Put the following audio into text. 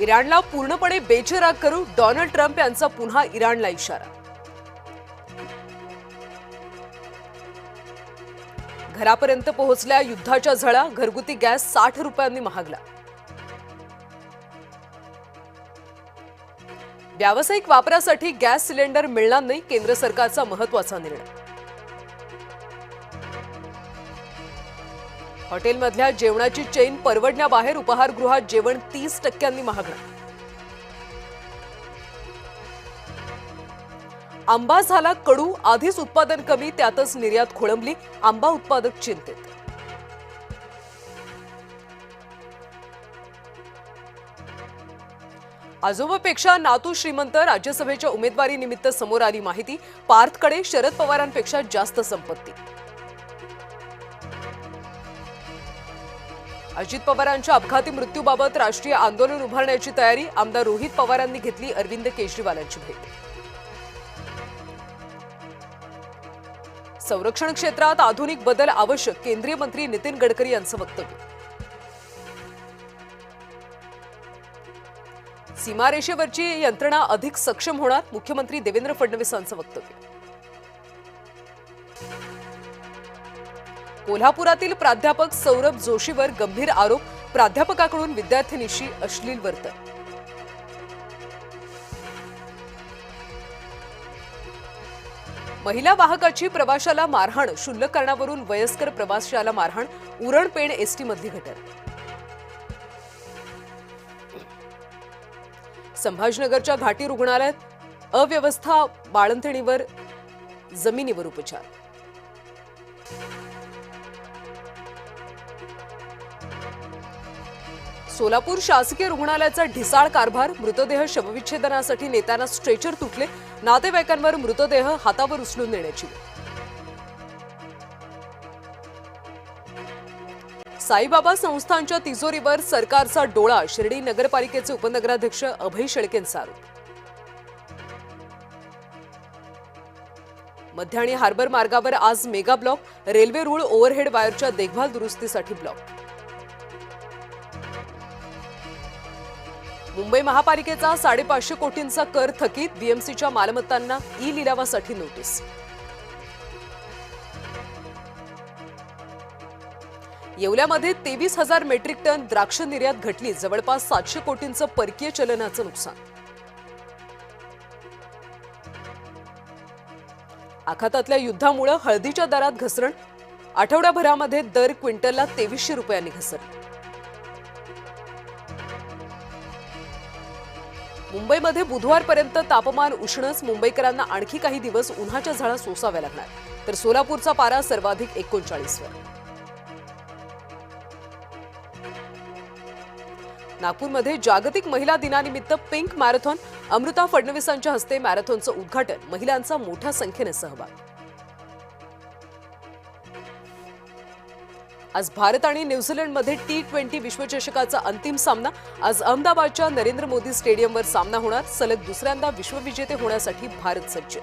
इराणला पूर्णपणे बेचिराग करू, Donald Trump यांचा पुन्हा इराणला इशारा। घरापर्यंत पोहोचल्या युद्धाच्या झळा, घरगुती गॅस 60 रुपयांनी महागला। व्यावसायिक वापरासाठी गॅस सिलेंडर मिळणार नाही, केंद्र सरकारचा महत्त्वाचा निर्णय। हॉटेलमधल्या जेवणाची चेन परवडण्याबाहेर, उपहारगृहात जेवण 30% महागणार। आंबा झाला कडू, आधीच उत्पादन कमी, त्यातच निर्यात खोळंबली, आंबा उत्पादक चिंतेत। आजोबापेक्षा नातू श्रीमंत, राज्यसभेच्या उमेदवारीनिमित्त समोर आली माहिती, पार्थकडे शरद पवारांपेक्षा जास्त संपत्ती। अजित पवारांच्या अपघाती मृत्यूबाबत राष्ट्रीय आंदोलन उभारण्याची तयारी, आमदार रोहित पवारांनी घेतली अरविंद केजरीवालांची भेट। संरक्षण क्षेत्रात आधुनिक बदल आवश्यक, केंद्रीय मंत्री नितीन गडकरी यांचं वक्तव्य। सीमारेषेवरची यंत्रणा अधिक सक्षम होणार, मुख्यमंत्री देवेंद्र फडणवीसांचं वक्तव्य। कोल्हापुरातील प्राध्यापक सौरभ जोशीवर गंभीर आरोप, प्राध्यापकाकडून विद्यार्थिनीशी अश्लील वर्तन। महिला वाहकाची प्रवाशाला मारहाण, क्षुल्लक कारणावरून वयस्कर प्रवाशाला मारहाण, उरण पेण एसटी मधली घटना। संभाजीनगरच्या घाटी रुग्णालयात अव्यवस्था, बाळंतणीवर जमिनीवर उपचार। सोलापूर शासकीय रुग्णालयाचा ढिसाळ कारभार, मृतदेह शवविच्छेदनासाठी नेताना स्ट्रेचर तुटले, नातेवाईकांवर मृतदेह हातावर उचलून नेण्याची वेळ। साईबाबा संस्थांच्या तिजोरीवर सरकारचा डोळा, शिर्डी नगरपालिकेचे उपनगराध्यक्ष अभय शेळकेंचा आरोप। मध्य आणि हार्बर मार्गावर आज मेगा ब्लॉक, रेल्वे रूळ ओव्हरहेड वायरच्या देखभाल दुरुस्तीसाठी ब्लॉक। मुंबई महापालिकेचा 550 कोटींचा कर थकीत, बीएमसीच्या मालमत्तांना ई लिलावासाठी नोटीस। येवल्यामध्ये 23,000 मेट्रिक टन द्राक्ष निर्यात घटली, जवळपास 700 कोटींचं परकीय चलनाचं नुकसान। आखातातल्या युद्धामुळे हळदीच्या दरात घसरण, आठवड्याभरामध्ये दर क्विंटलला 2300 रुपयांनी घसरला। मुंबईमध्ये बुधवारपर्यंत तापमान उष्णच, मुंबईकरांना आणखी काही दिवस उन्हाच्या झळा सोसाव्या लागणार, तर सोलापूरचा पारा सर्वाधिक 39 वर। नागपूरमध्ये जागतिक महिला दिनानिमित्त पिंक मॅरेथॉन, अमृता फडणवीसांच्या हस्ते मॅरेथॉनचं उद्घाटन, महिलांचा मोठ्या संख्येने सहभाग। आज भारत आणि न्यूझीलंडमध्ये T20 विश्वचषकाचा अंतिम सामना, आज अहमदाबादच्या नरेंद्र मोदी स्टेडियमवर सामना होणार, सलग दुसऱ्यांदा विश्वविजेते होण्यासाठी भारत सज्ज।